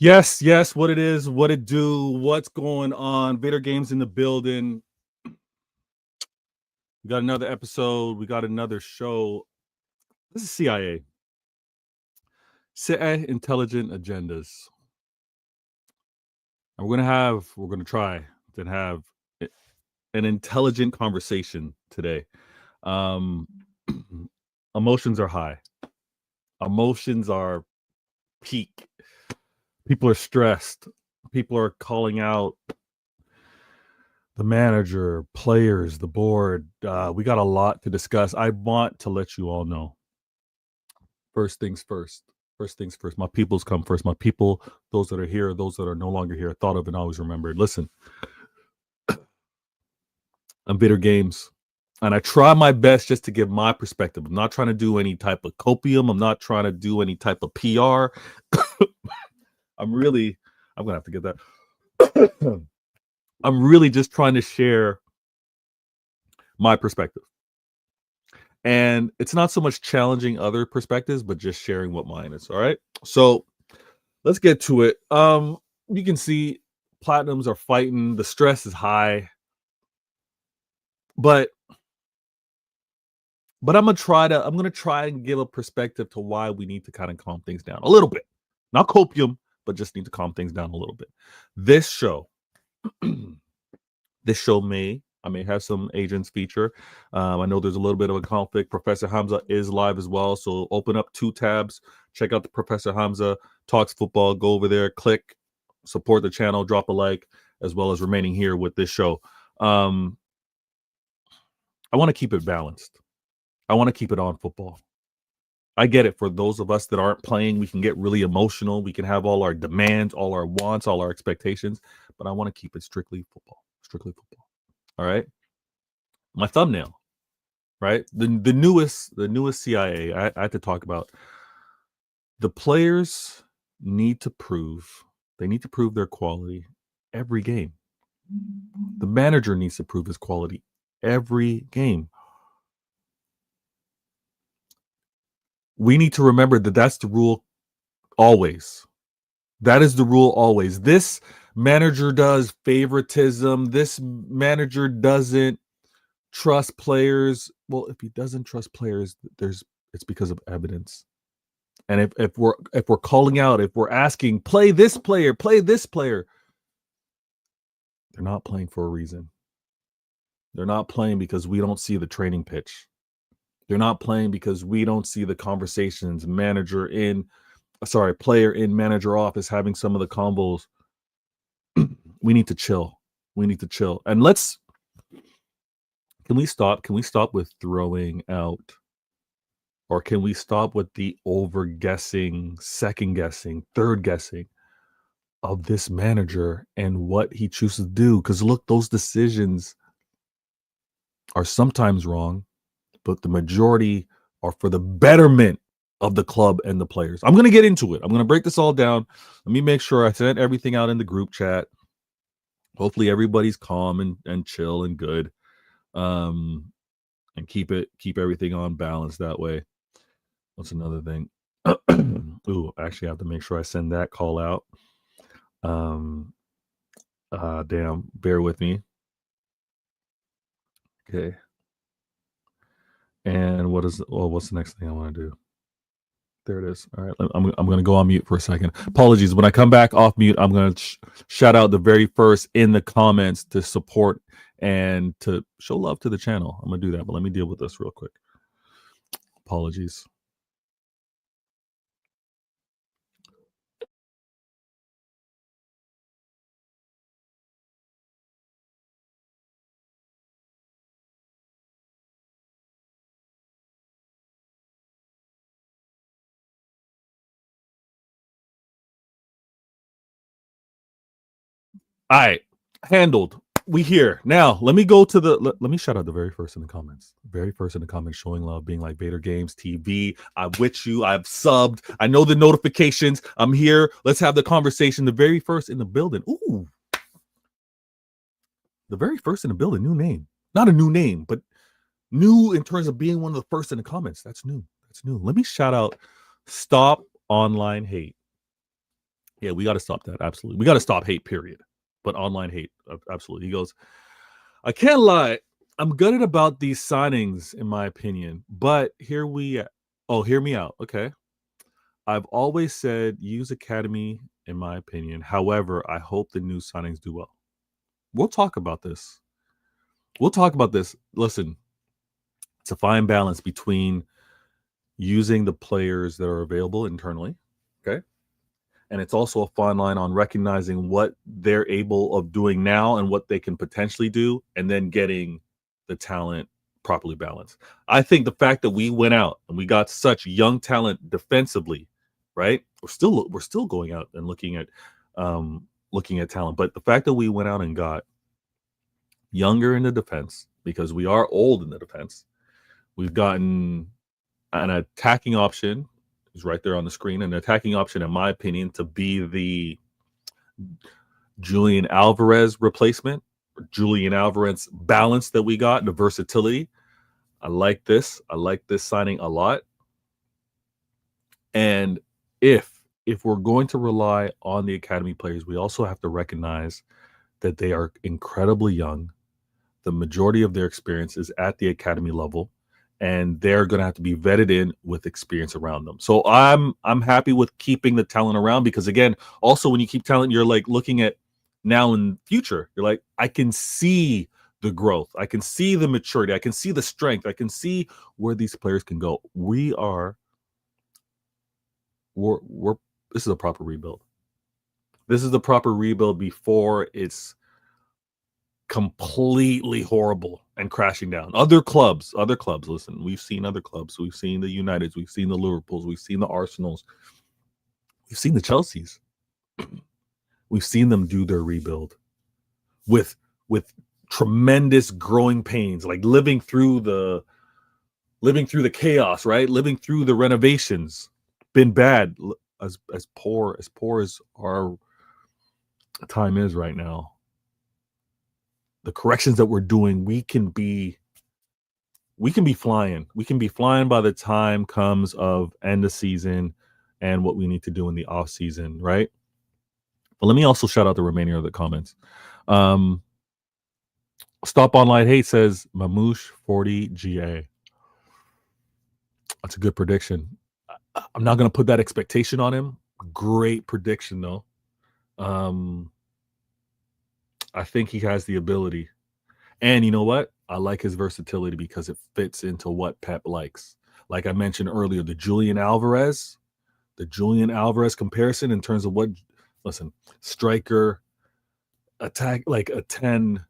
Yes, what it is, what it do, what's going on. Vader Games in the building. We got another episode. We got another show. This is CIA. Citeh Intelligent Agendas. And we're going to try to have an intelligent conversation today. Emotions are high. Emotions are peak. People are stressed. People are calling out the manager, players, the board. We got a lot to discuss. I want to let you all know. First things first. First things first. My peoples come first. My people, those that are here, those that are no longer here, thought of and always remembered. Listen, I'm Bitter Games, and I try my best just to give my perspective. I'm not trying to do any type of copium. I'm not trying to do any type of PR. I'm going to have to get that. I'm really just trying to share my perspective. And it's not so much challenging other perspectives, but just sharing what mine is. All right. So let's get to it. You can see platinums are fighting. The stress is high. But I'm gonna try and give a perspective to why we need to kind of calm things down a little bit. Not copium, but just need to calm things down a little bit. This show, I may have some agents feature. I know there's a little bit of a conflict. Professor Hamza is live as well. So open up 2 tabs. Check out the Professor Hamza Talks Football. Go over there, click, support the channel, drop a like, as well as remaining here with this show. I want to keep it balanced. I want to keep it on football. I get it. For those of us that aren't playing, we can get really emotional. We can have all our demands, all our wants, all our expectations. But I want to keep it strictly football. Strictly football. All right. My thumbnail, right? The newest CIA. I had to talk about. The players need to prove their quality every game. The manager needs to prove his quality every game. We need to remember that that's the rule always. That is the rule always. This manager does favoritism. This manager doesn't trust players. Well, if he doesn't trust players, it's because of evidence. And if we're calling out, if we're asking, play this player, they're not playing for a reason. They're not playing because we don't see the training pitch. They're not playing because we don't see the conversations, player in, manager off is having some of the combos. We need to chill. And can we stop with throwing out, or can we stop with the over guessing, second guessing, third guessing of this manager and what he chooses to do? Because look, those decisions are sometimes wrong, but the majority are for the betterment of the club and the players. I'm going to get into it. I'm going to break this all down. Let me make sure I sent everything out in the group chat. Hopefully everybody's calm and chill and good. And keep everything on balance that way. What's another thing? Ooh, actually I have to make sure I send that call out. Damn, bear with me. Okay. And what's the next thing I want to do? There it is. All right. I'm going to go on mute for a second. Apologies. When I come back off mute, I'm going to shout out the very first in the comments to support and to show love to the channel. I'm going to do that, but let me deal with this real quick. Apologies. All right, handled. We here now. Let me go to let me shout out the very first in the comments. Very first in the comments, showing love, being like Vader Games TV. I'm with you. I've subbed. I know the notifications. I'm here. Let's have the conversation. The very first in the building. Ooh, the very first in the building. New name. Not a new name, but new in terms of being one of the first in the comments. That's new. Let me shout out Stop Online Hate. Yeah, we got to stop that. Absolutely. We got to stop hate, period. But online hate, absolutely. He goes, I can't lie. I'm gutted about these signings, in my opinion. But hear me out. Okay. I've always said use academy, in my opinion. However, I hope the new signings do well. We'll talk about this. We'll talk about this. Listen, it's a fine balance between using the players that are available internally. Okay. And it's also a fine line on recognizing what they're able of doing now and what they can potentially do, and then getting the talent properly balanced. I think the fact that we went out and we got such young talent defensively, right? We're still going out and looking at talent, but the fact that we went out and got younger in the defense, because we are old in the defense, we've gotten an attacking option is right there on the screen. An attacking option, in my opinion, to be the Julian Alvarez replacement, Julian Alvarez balance that we got, the versatility. I like this. I like this signing a lot. And if we're going to rely on the academy players, we also have to recognize that they are incredibly young. The majority of their experience is at the academy level, and they're going to have to be vetted in with experience around them. So I'm happy with keeping the talent around, because again, also when you keep talent, you're like looking at now and future. You're like, I can see the growth, I can see the maturity, I can see the strength, I can see where these players can go. We're this is a proper rebuild. This is the proper rebuild before it's completely horrible and crashing down. Other clubs, listen, we've seen other clubs. We've seen the Uniteds, we've seen the Liverpools, we've seen the Arsenals, we've seen the Chelseas. We've seen them do their rebuild with tremendous growing pains, like living through the chaos, right? Living through the renovations. Been bad, as poor as our time is right now. The corrections that we're doing, we can be flying. We can be flying by the time comes of end of season and what we need to do in the off season, right? But let me also shout out the remainder of the comments. Stop Online Hate says Mamouche 40 GA. That's a good prediction. I'm not going to put that expectation on him. Great prediction though. I think he has the ability. And you know what? I like his versatility because it fits into what Pep likes. Like I mentioned earlier, the Julian Alvarez comparison in terms of what, listen, striker, attack, like a 10,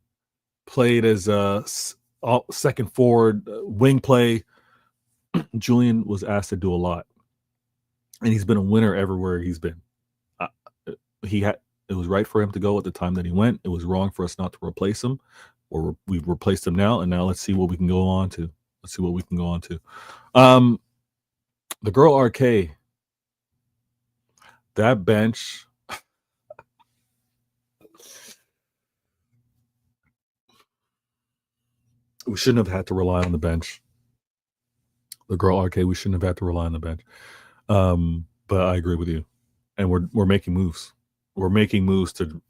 played as a second forward, wing play. Julian was asked to do a lot, and he's been a winner everywhere he's been. It was right for him to go at the time that he went. It was wrong for us not to replace him, or we've replaced him now, and now let's see what we can go on to. The girl RK, that bench. We shouldn't have had to rely on the bench. The girl RK, we shouldn't have had to rely on the bench. But I agree with you, and we're making moves. We're making moves to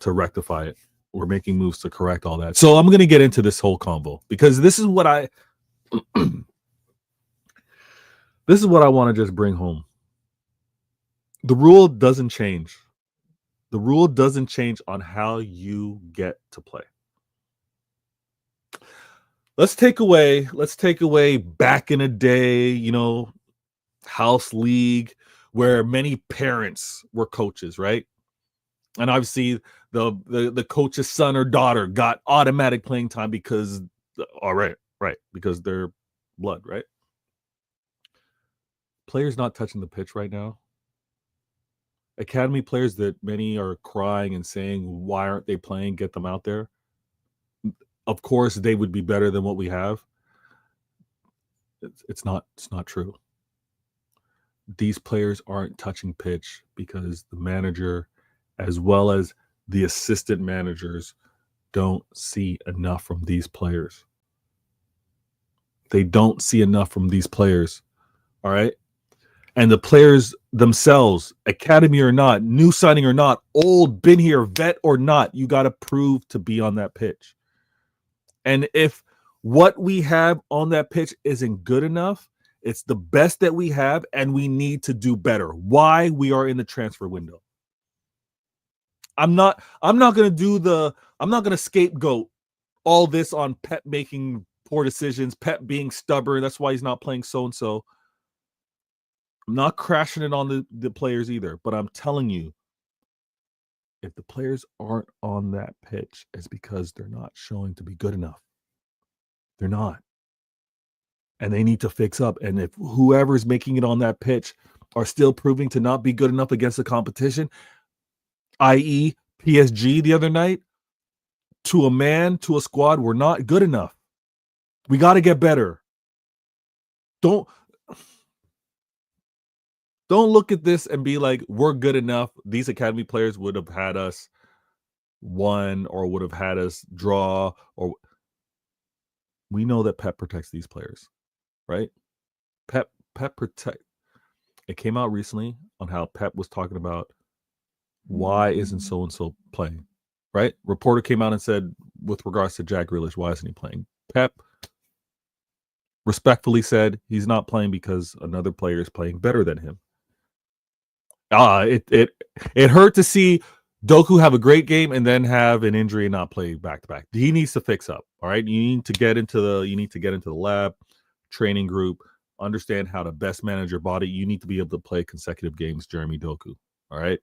rectify it. We're making moves to correct all that. So I'm going to get into this whole convo because this is what I want to just bring home. The rule doesn't change. The rule doesn't change on how you get to play. Let's take away back in the day, house league where many parents were coaches, right? And obviously the coach's son or daughter got automatic playing time because because they're blood, right? Players not touching the pitch right now. Academy players that many are crying and saying, why aren't they playing? Get them out there. Of course, they would be better than what we have. It's not true. These players aren't touching pitch because the manager, as well as the assistant managers, don't see enough from these players. They don't see enough from these players. All right. And the players themselves, academy or not, new signing or not, old, been here, vet or not, you got to prove to be on that pitch. And if what we have on that pitch isn't good enough, it's the best that we have, and we need to do better. Why? We are in the transfer window. I'm not gonna scapegoat all this on Pep making poor decisions, Pep being stubborn. That's why he's not playing so and so. I'm not crashing it on the players either, but I'm telling you, if the players aren't on that pitch, it's because they're not showing to be good enough. They're not. And they need to fix up. And if whoever's making it on that pitch are still proving to not be good enough against the competition, i.e. PSG the other night, to a man, to a squad, we're not good enough. We got to get better. Don't look at this and be like, we're good enough. These academy players would have had us won or would have had us draw. Or we know that Pep protects these players, right? Pep protect. It came out recently on how Pep was talking about why isn't so and so playing, right? Reporter came out and said, with regards to Jack Grealish, why isn't he playing? Pep respectfully said he's not playing because another player is playing better than him. It hurt to see Doku have a great game and then have an injury and not play back to back. He needs to fix up. All right. You need to get into the lab, training group, understand how to best manage your body. You need to be able to play consecutive games, Jeremy Doku. All right.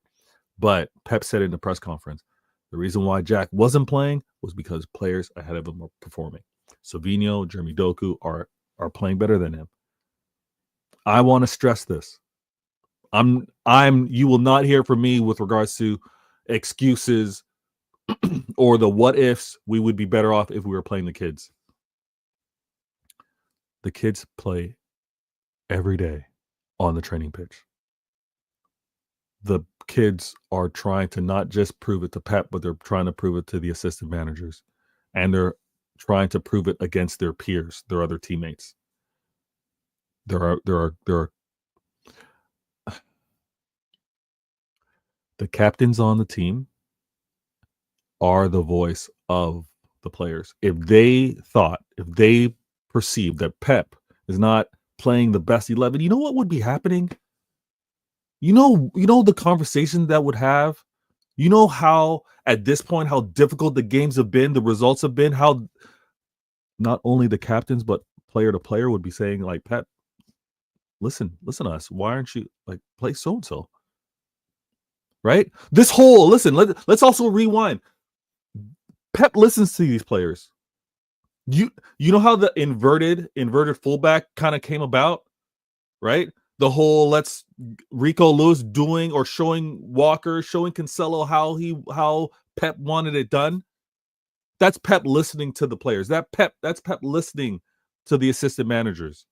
But Pep said in the press conference, the reason why Jack wasn't playing was because players ahead of him were performing. Savinho, Jeremy Doku are playing better than him. I want to stress this. You will not hear from me with regards to excuses or the what ifs. We would be better off if we were playing the kids. The kids play every day on the training pitch. The kids are trying to not just prove it to Pep, but they're trying to prove it to the assistant managers. And they're trying to prove it against their peers, their other teammates. There are the captains on the team are the voice of the players. If they perceive that Pep is not playing the best 11, you know what would be happening? You know the conversation that would have. You know how at this point how difficult the games have been, the results have been, how not only the captains but player to player would be saying like, Pep, listen to us. Why aren't you like play so and so? Right? Let's also rewind. Pep listens to these players. You know how the inverted fullback kind of came about, right? The whole let's Rico Lewis doing or showing Walker, showing Cancelo how Pep wanted it done. That's Pep listening to the players. That's Pep listening to the assistant managers.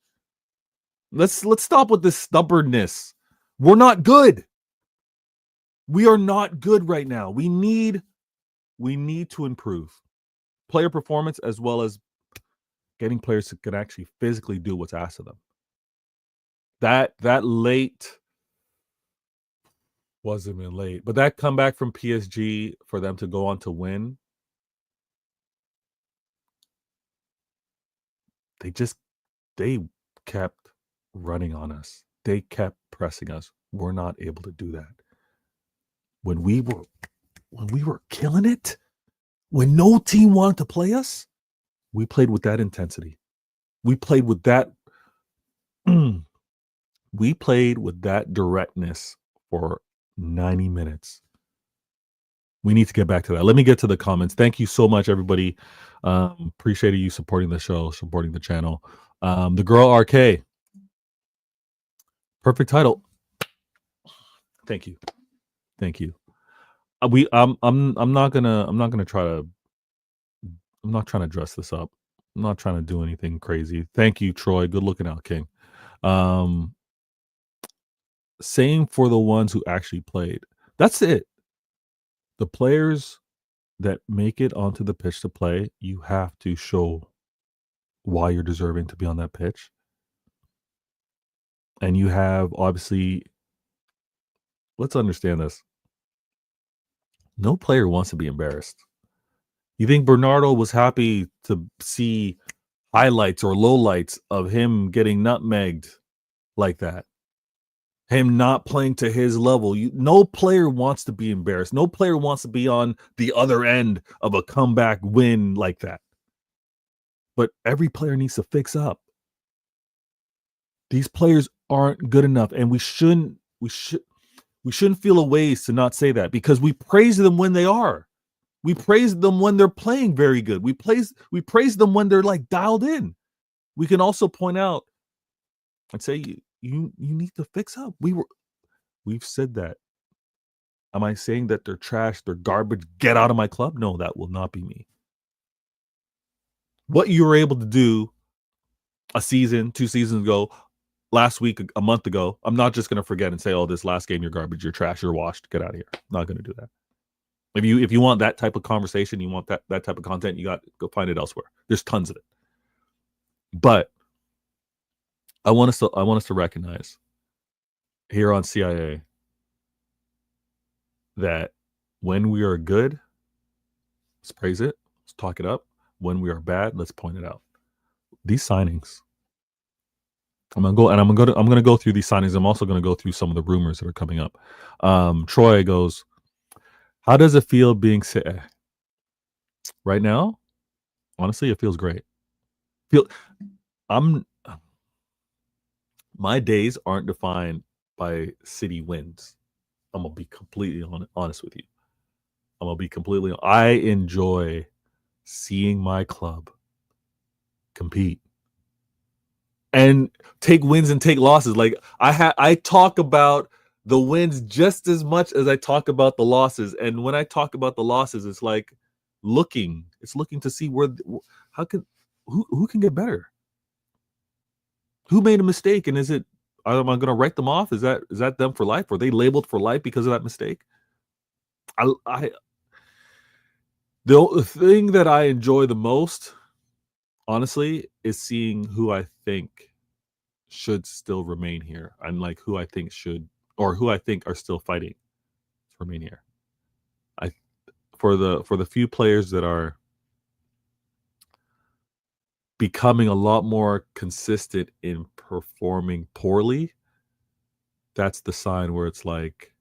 Let's stop with this stubbornness. We're not good. We are not good right now. We need to improve player performance as well as getting players who can actually physically do what's asked of them. That late wasn't even late, but that comeback from PSG for them to go on to win, they kept running on us. They kept pressing us. We're not able to do that. When we were killing it, when no team wanted to play us, we played with that intensity. We played with that directness for 90 minutes. We need to get back to that. Let me get to the comments. Thank you so much, everybody. Appreciated you supporting the show, supporting the channel. The Girl RK. Perfect title. Thank you. I'm not trying to dress this up. I'm not trying to do anything crazy. Thank you, Troy. Good looking out, King. Same for the ones who actually played. That's it. The players that make it onto the pitch to play, you have to show why you're deserving to be on that pitch. And you have, obviously, let's understand this. No player wants to be embarrassed. You think Bernardo was happy to see highlights or lowlights of him getting nutmegged like that? Him not playing to his level. No player wants to be embarrassed. No player wants to be on the other end of a comeback win like that. But every player needs to fix up. These players aren't good enough, and we shouldn't feel a ways to not say that, because we praise them when they are. We praise them when they're playing very good. We praise them when they're like dialed in. We can also point out and say you need to fix up. We've said that. Am I saying that they're trash, they're garbage, get out of my club? No, that will not be me. What you were able to do a season, 2 seasons ago, last week, a month ago, I'm not just going to forget and say, oh, this last game, you're garbage, you're trash, you're washed, get out of here. I'm not going to do that. If you want that type of conversation, you want that type of content, you got to go find it elsewhere. There's tons of it. But I want us to recognize here on CIA that when we are good, let's praise it, let's talk it up. When we are bad, let's point it out. These signings, I'm gonna go through these signings. I'm also gonna go through some of the rumors that are coming up. Troy goes, how does it feel being Citeh? Right now? Honestly, it feels great. My days aren't defined by City wins. I'm gonna be completely honest with you. I enjoy seeing my club compete and take wins and take losses. Like I talk about the wins just as much as I talk about the losses. And when I talk about the losses, it's like looking to see who can get better. Who made a mistake, and am I going to write them off? Is that them for life? Were they labeled for life because of that mistake? The thing that I enjoy the most, honestly, is seeing who I think should still remain here, and like who I think are still fighting to remain here. For the few players that are becoming a lot more consistent in performing poorly, that's the sign where it's like,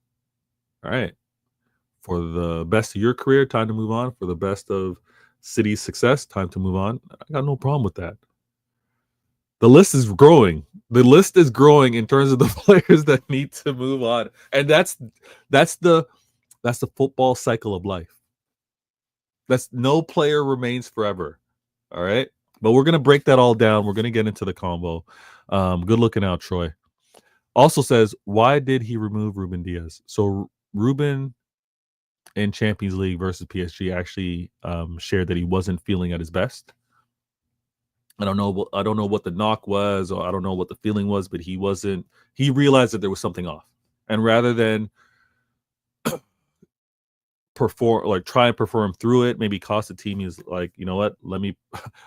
all right, for the best of your career, time to move on. For the best of City's success, time to move on. I got no problem with that. The list is growing. The list is growing in terms of the players that need to move on, and that's the football cycle of life. That's no player remains forever. All right, but we're gonna break that all down. We're gonna get into the combo. Good looking out, Troy. Also says, why did he remove Ruben Diaz? So Ruben in Champions League versus PSG actually shared that he wasn't feeling at his best. I don't know what the knock was, or I don't know what the feeling was, but he wasn't. He realized that there was something off, and rather than try and perform through it, maybe cost the team, is like, you know what? Let me.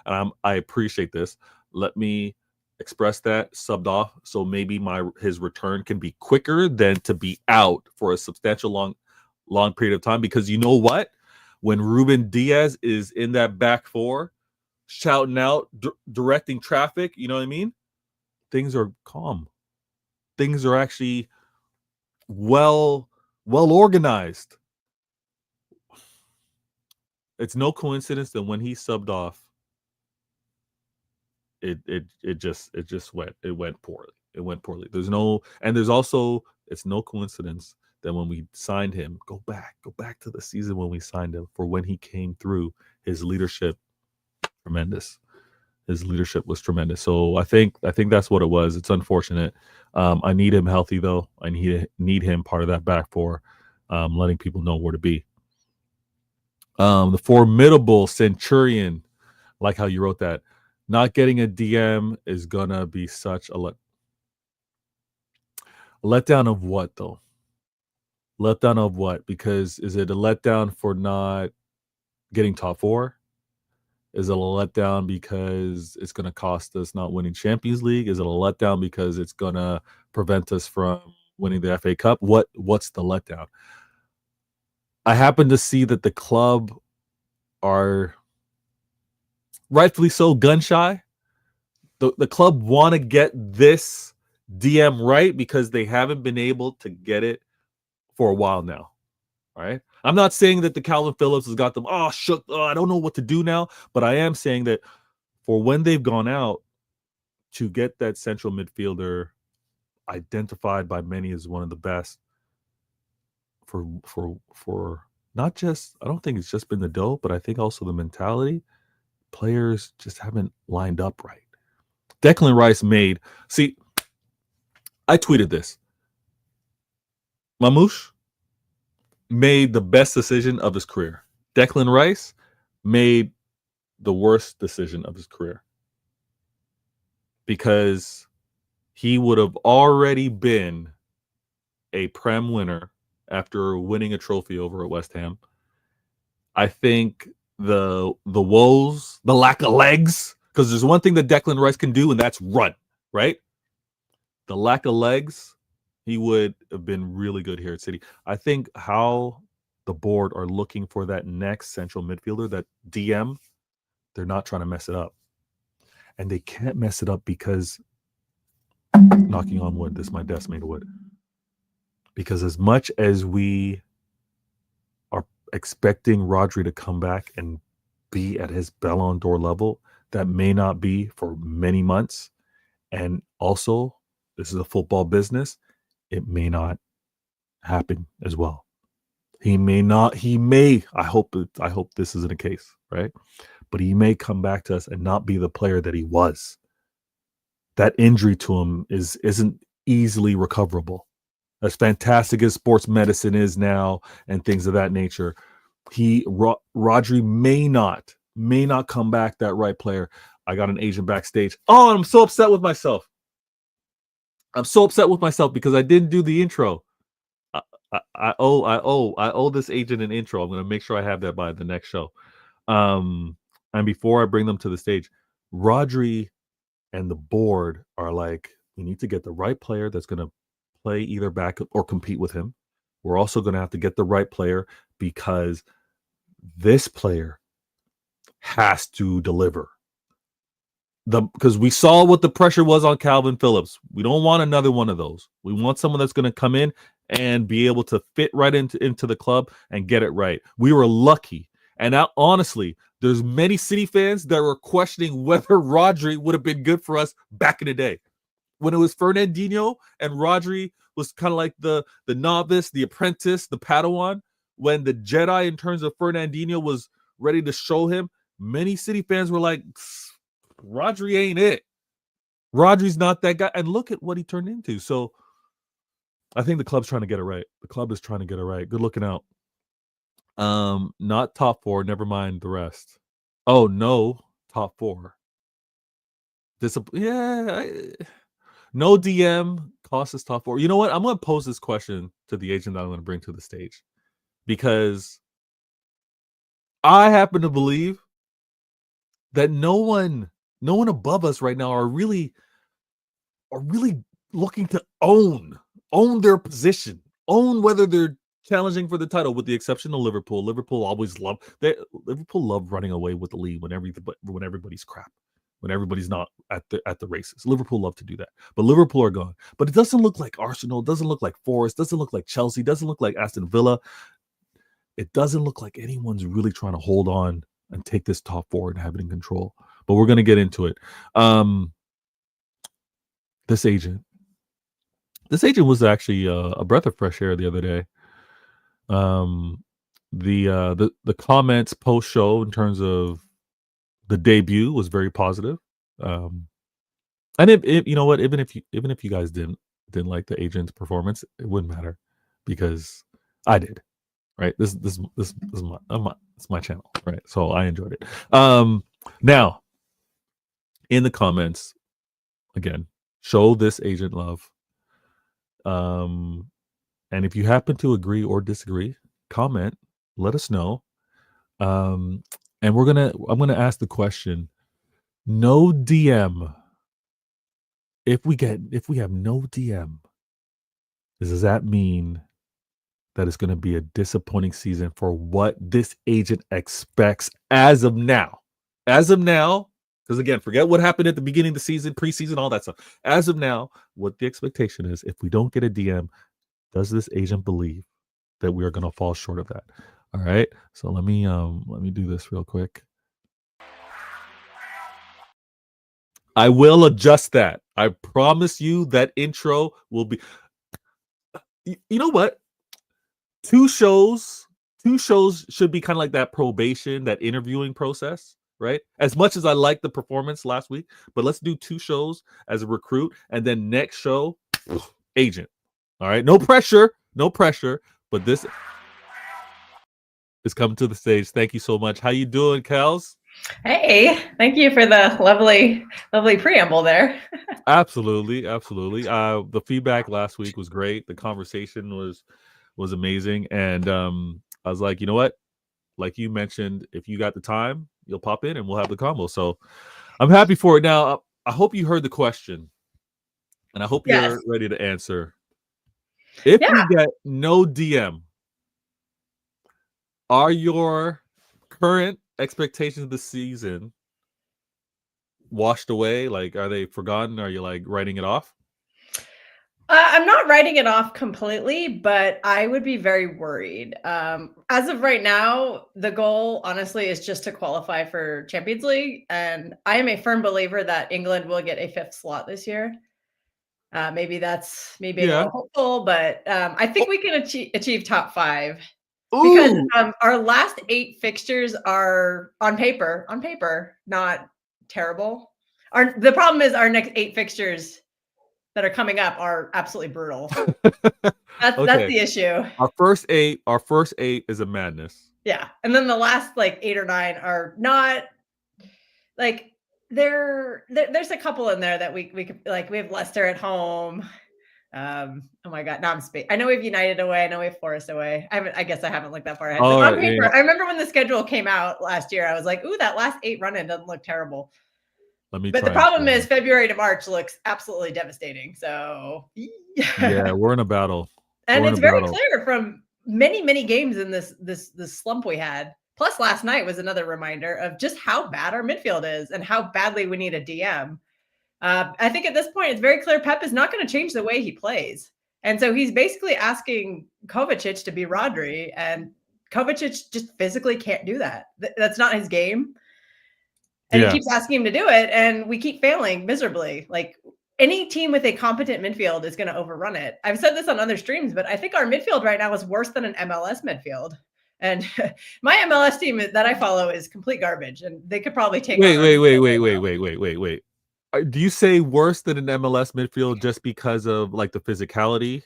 And I appreciate this. Let me express that, subbed off, so maybe his return can be quicker than to be out for a substantial long period of time. Because you know what? When Ruben Diaz is in that back four, shouting out, directing traffic, you know what I mean? Things are calm. Things are actually well organized. It's no coincidence that when he subbed off, it went poorly. It went poorly. It's no coincidence that when we signed him, go back to the season when we signed him, for when he came through, his leadership tremendous. His leadership was tremendous. So I think that's what it was. It's unfortunate. I need him healthy though. I need him part of that back four, letting people know where to be. The formidable Centurion, like how you wrote that. Not getting a DM is gonna be such a letdown of what though? Letdown of what? Because is it a letdown for not getting top four? Is it a letdown because it's going to cost us not winning Champions League? Is it a letdown because it's going to prevent us from winning the FA Cup? What's the letdown? I happen to see that the club are rightfully so gun shy. The club want to get this DM right because they haven't been able to get it for a while now. All right. I'm not saying that the Calvin Phillips has got them, shook. I don't know what to do now. But I am saying that for when they've gone out to get that central midfielder identified by many as one of the best for not just, I don't think it's just been the dough, but I think also the mentality. Players just haven't lined up right. Declan Rice I tweeted this. Mamouche made the best decision of his career. Declan Rice made the worst decision of his career because he would have already been a Prem winner after winning a trophy over at West Ham. I think the woes, the lack of legs, because there's one thing that Declan Rice can do, and that's run, right? The lack of legs, he would have been really good here at City. I think how the board are looking for that next central midfielder, that DM, they're not trying to mess it up. And they can't mess it up because, knocking on wood, this is my desk made of wood. Because as much as we are expecting Rodri to come back and be at his Ballon d'Or level, that may not be for many months. And also, this is a football business. It may not happen as well. I hope this isn't a case, right? But he may come back to us and not be the player that he was. That injury to him isn't easily recoverable. As fantastic as sports medicine is now and things of that nature, Rodri may not come back that right player. I got an agent backstage. Oh, I'm so upset with myself. Because I didn't do the intro. I owe this agent an intro. I'm going to make sure I have that by the next show. And before I bring them to the stage, Rodri and the board are like, we need to get the right player that's going to play either back or compete with him. We're also going to have to get the right player because this player has to deliver. Because we saw what the pressure was on Calvin Phillips. We don't want another one of those. We want someone that's going to come in and be able to fit right into the club and get it right. We were lucky. And now, honestly, there's many City fans that were questioning whether Rodri would have been good for us back in the day. When it was Fernandinho and Rodri was kind of like the novice, the apprentice, the Padawan. When the Jedi, in terms of Fernandinho, was ready to show him, many City fans were like, Rodri ain't it. Rodri's not that guy. And look at what he turned into. So I think the club's trying to get it right. The club is trying to get it right. Good looking out. Not top 4. Never mind the rest. Oh, no. Top 4. No DM cost us top 4. You know what? I'm going to pose this question to the agent that I'm going to bring to the stage. Because I happen to believe that no one above us right now are really looking to own their position, own whether they're challenging for the title, with the exception of Liverpool. Liverpool love running away with the lead when everybody's crap, when everybody's not at the races. Liverpool love to do that, but Liverpool are gone. But it doesn't look like Arsenal, doesn't look like Forest, doesn't look like Chelsea, doesn't look like Aston Villa. It doesn't look like anyone's really trying to hold on and take this top 4 and have it in control. But we're going to get into it. This agent was actually a breath of fresh air the other day. The comments post show in terms of the debut was very positive. And if you know what, even if you guys didn't like the agent's performance, it wouldn't matter because I did. Right, this is my channel, right? So I enjoyed it. Now, in the comments, again, show this agent love. And if you happen to agree or disagree, comment. Let us know. And I'm gonna ask the question: no DM. If we have no DM, does that mean that it's gonna be a disappointing season for what this agent expects as of now? As of now, because again, forget what happened at the beginning of the season, preseason, all that stuff. As of now, what the expectation is, if we don't get a DM, does this agent believe that we are gonna fall short of that? All right. So let me do this real quick. I will adjust that. I promise you that intro will be. You know what? Two shows, two shows should be kind of like that probation, that interviewing process, right? As much as I like the performance last week, but let's do two shows as a recruit, and then next show, agent. All right, no pressure, no pressure. But this is coming to the stage. Thank you so much. How you doing, Kels? Hey, thank you for the lovely preamble there. Absolutely, absolutely. The feedback last week was great. The conversation was amazing, and I was like, you know what? Like you mentioned, if you got the time, you'll pop in and we'll have the combo. So I'm happy for it. Now, I hope you heard the question, and I hope Yes. you're ready to answer. If we get no DM, are your current expectations of the season washed away? Like, are they forgotten? Are you like writing it off? I'm not writing it off completely, but I would be very worried. As of right now, the goal, honestly, is just to qualify for Champions League, and I am a firm believer that England will get a fifth slot this year. Maybe that's me being a Yeah. little hopeful, but I think we can achieve top 5 because Ooh. our last 8 fixtures are on paper not terrible. The problem is our next 8 fixtures that are coming up are absolutely brutal. That's Okay. the issue. Our first eight is a madness. Yeah, and then the last like 8 or 9 are not like there's a couple in there that we could like we have Leicester at home. Oh my god, now I know we have United away, I know we have Forest away. I guess I haven't looked that far ahead. But All on right, paper, yeah. I remember when the schedule came out last year, I was like, ooh, that last 8 run-in doesn't look terrible. Let me But the try and problem find is it. February to March looks absolutely devastating. So Yeah, we're in a battle. and We're in it's a very battle. clear from many games in this slump we had. Plus, last night was another reminder of just how bad our midfield is and how badly we need a DM. I think at this point, it's very clear Pep is not going to change the way he plays. And so he's basically asking Kovacic to be Rodri, and Kovacic just physically can't do that. That's not his game. And he Yeah. keeps asking him to do it, and we keep failing miserably. Like any team with a competent midfield is going to overrun it. I've said this on other streams, but I think our midfield right now is worse than an MLS midfield. And my MLS team that I follow is complete garbage, and they could probably take on our midfield. Wait. Do you say worse than an MLS midfield just because of like the physicality?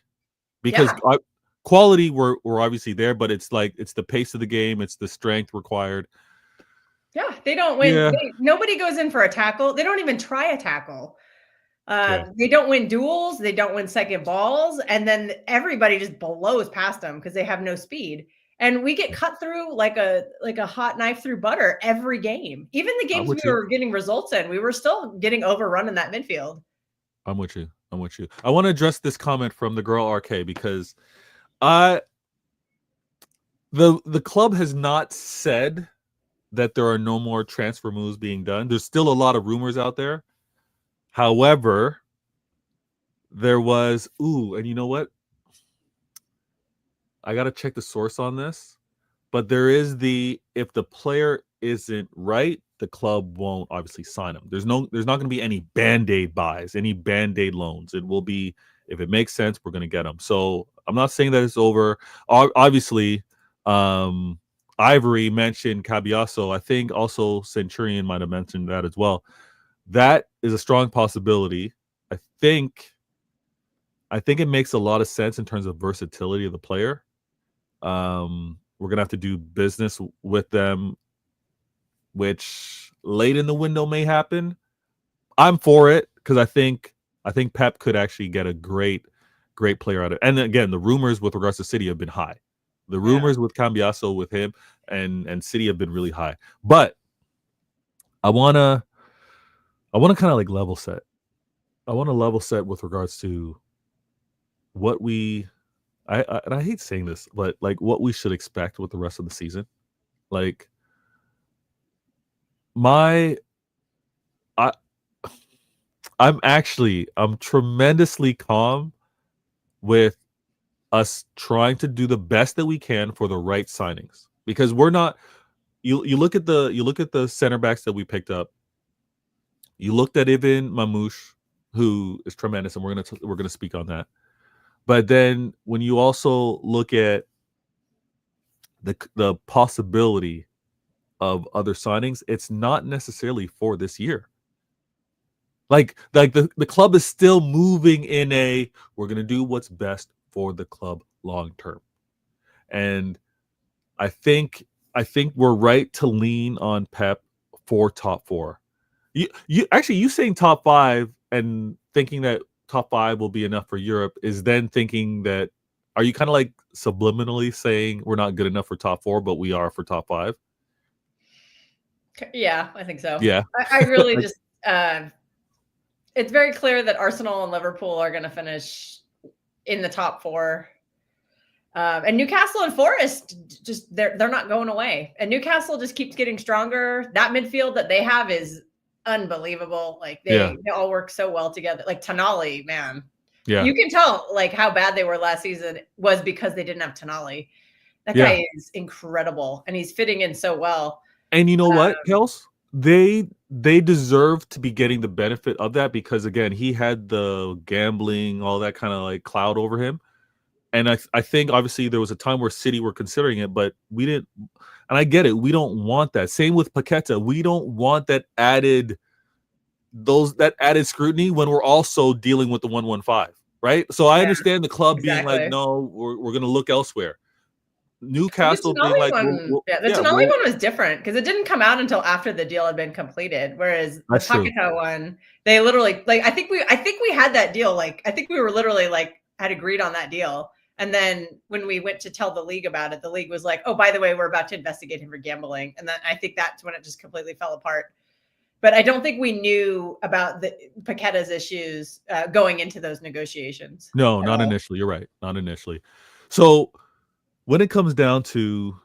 Because Yeah. quality we're obviously there, but it's like it's the pace of the game, it's the strength required. Yeah, they don't win. Yeah. Nobody goes in for a tackle. They don't even try a tackle. Yeah. They don't win duels. They don't win second balls, and then everybody just blows past them because they have no speed. And we get cut through like a hot knife through butter every game. Even the I'm games we with you. were getting results in, we were still getting overrun in that midfield. I'm with you. I'm with you. I want to address this comment from the girl RK because I the club has not said that there are no more transfer moves being done. There's still a lot of rumors out there. However, there was and you know what? I got to check the source on this, but there is if the player isn't right, the club won't obviously sign him. There's not going to be any band-aid buys, any band-aid loans. It will be if it makes sense, we're going to get him. So I'm not saying that it's over. Obviously, Ivory mentioned Cabiasso. I think also Centurion might have mentioned that as well. That is a strong possibility. I think it makes a lot of sense in terms of versatility of the player. We're gonna have to do business with them, which late in the window may happen. I'm for it because I think Pep could actually get a great player out of it. And again, the rumors with regards to City have been high. The rumors with Cambiaso, with him and Citeh have been really high. But I wanna kind of like level set. I want to level set with regards to what we and I hate saying this, but like what we should expect with the rest of the season. Like my I I'm tremendously calm with us trying to do the best that we can for the right signings, because we're not, you look at the center backs that we picked up. You looked at Ivan Mamouche, who is tremendous, and we're gonna speak on that. But then when you also look at the possibility of other signings, it's not necessarily for this year. Like the club is still moving in a, we're gonna do what's best for the club long term. And I think we're right to lean on Pep for top four. You saying top five and thinking that top five will be enough for Europe is then thinking that, are you kind of like subliminally saying we're not good enough for top four, but we are for top five? Yeah, I think so. Yeah. I really just it's very clear that Arsenal and Liverpool are going to finish in the top four. And Newcastle and Forest, just they're not going away. And Newcastle just keeps getting stronger. That midfield that they have is unbelievable. Like they all work so well together. Like Tonali, man. Yeah. You can tell like how bad they were last season was because they didn't have Tonali. That guy is incredible, and he's fitting in so well. And you know what, Kels? They deserve to be getting the benefit of that, because again, he had the gambling, all that kind of like cloud over him. And I think obviously there was a time where City were considering it, but we didn't. And I get it. We don't want that. Same with Paqueta. We don't want that added scrutiny when we're also dealing with the 115, right? So I understand the club being like, no, we're going to look elsewhere. Newcastle being like, the Tonali one was different because it didn't come out until after the deal had been completed. Whereas the Paqueta one, they literally like, I think we had that deal. Like, I think we were literally like had agreed on that deal. And then when we went to tell the league about it, the league was like, oh, by the way, we're about to investigate him for gambling. And then I think that's when it just completely fell apart. But I don't think we knew about the Paqueta's issues going into those negotiations. No, not initially. You're right. Not initially. So when it comes down to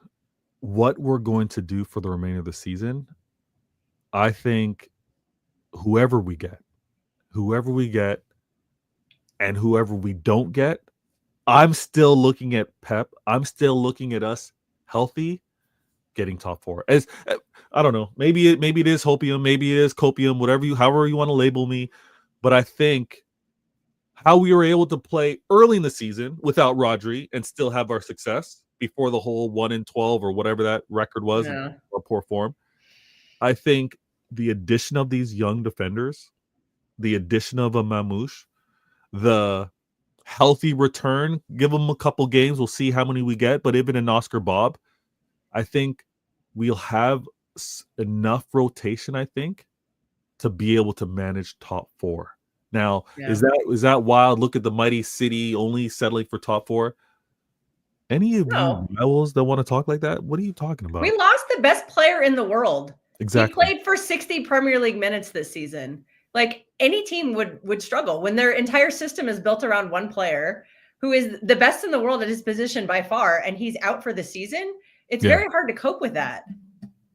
what we're going to do for the remainder of the season, I think whoever we get, and whoever we don't get, I'm still looking at Pep. I'm still looking at us healthy, getting top four. As I don't know, maybe it is hopium, maybe it is copium, however you want to label me. But I think how we were able to play early in the season without Rodri and still have our success before the whole 1-12 or whatever that record was, or poor form. I think the addition of these young defenders, the addition of a Mamouche, the healthy return, give them a couple games, we'll see how many we get, but even an Oscar Bob, I think we'll have enough rotation, I think, to be able to manage top four. Now, is that wild? Look at the mighty City only settling for top four. Any of you rivals that want to talk like that? What are you talking about? We lost the best player in the world. Exactly. He played for 60 Premier League minutes this season. Like any team would struggle when their entire system is built around one player who is the best in the world at his position by far, and he's out for the season. It's very hard to cope with that.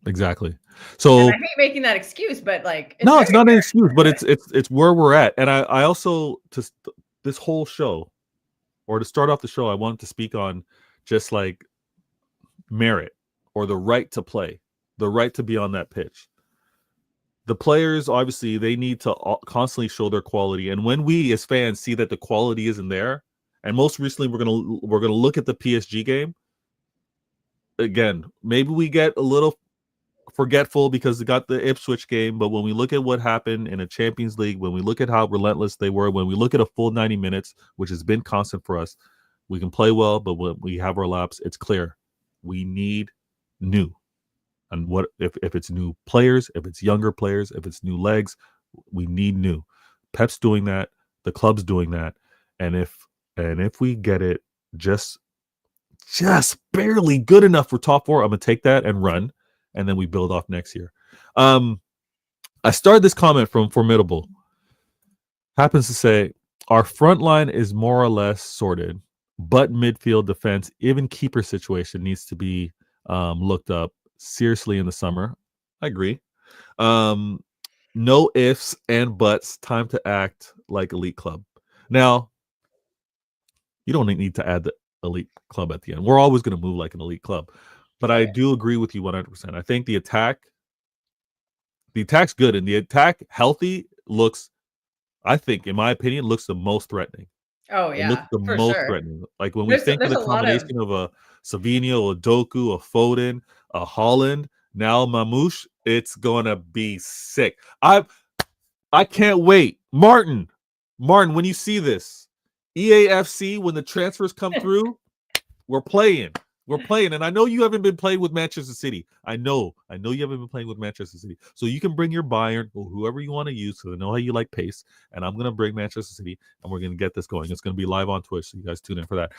Exactly. So and I hate making that excuse, but like, it's not an excuse, but it's where we're at. And I also, to this whole show, or to start off the show, I wanted to speak on just like merit, or the right to play, the right to be on that pitch. The players, obviously, they need to constantly show their quality. And when we as fans see that the quality isn't there, and most recently we're gonna look at the PSG game. Again, maybe we get a little forgetful because they got the Ipswich game, but when we look at what happened in a Champions League, when we look at how relentless they were, when we look at a full 90 minutes, which has been constant for us, we can play well, but when we have our laps, it's clear we need new. And what if it's new players, if it's younger players, if it's new legs, we need new. Pep's doing that, the club's doing that, and if we get it just just barely good enough for top four. I'm gonna take that and run, and then we build off next year. I started this comment from Formidable. Happens to say our front line is more or less sorted, but midfield defense, even keeper situation needs to be looked up seriously in the summer. I agree. Um, no ifs and buts. Time to act like elite club. Now, you don't need to add the elite club at the end. We're always going to move like an elite club. But I do agree with you 100%. I think the attack's good, and the attack healthy looks, I think, in my opinion, looks the most threatening. Oh It looks yeah, the for most sure. threatening. Like when we think of There's the a lot of combination of a Savino, a Doku, a Foden, a Holland, now Mamouche, it's gonna be sick. I can't wait. Martin, when you see this, EAFC, when the transfers come through, we're playing. We're playing. And I know you haven't been playing with Manchester City. I know you haven't been playing with Manchester City. So you can bring your Bayern or whoever you want to use, because I know how you like pace. And I'm gonna bring Manchester City, and we're gonna get this going. It's gonna be live on Twitch, so you guys tune in for that.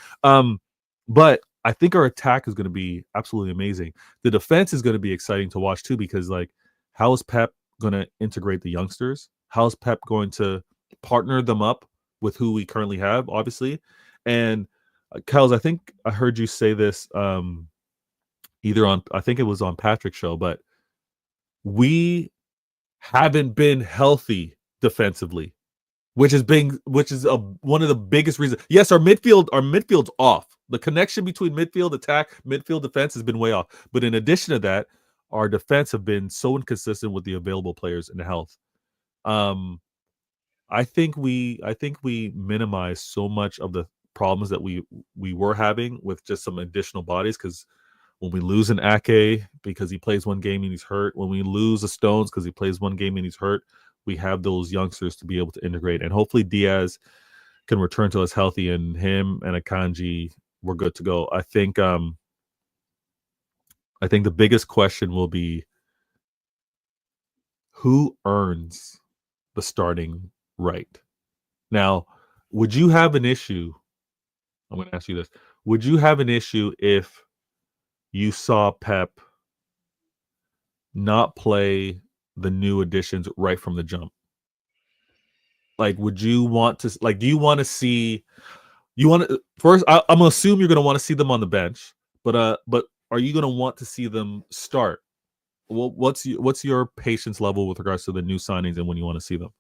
But I think our attack is gonna be absolutely amazing. The defense is gonna be exciting to watch too, because like, how is Pep gonna integrate the youngsters? How's Pep going to partner them up with who we currently have, obviously? And Kels, I think I heard you say this either on, I think it was on Patrick's show, but we haven't been healthy defensively, which is one of the biggest reasons. Yes, our midfield's off. The connection between midfield attack, midfield defense has been way off. But in addition to that, our defense have been so inconsistent with the available players and health. I think we minimize so much of the problems that we were having with just some additional bodies, because when we lose an Ake because he plays one game and he's hurt, when we lose a Stones because he plays one game and he's hurt, we have those youngsters to be able to integrate. And hopefully Diaz can return to us healthy, and him and Akanji, we're good to go. I think the biggest question will be, who earns the starting right? Now, would you have an issue? I'm going to ask you this. Would you have an issue if you saw Pep not play the new additions right from the jump? Like, would you want to, like, do you want to see, you want to, first, I'm going to assume you're going to want to see them on the bench, but are you going to want to see them start? Well, what's your patience level with regards to the new signings and when you want to see them?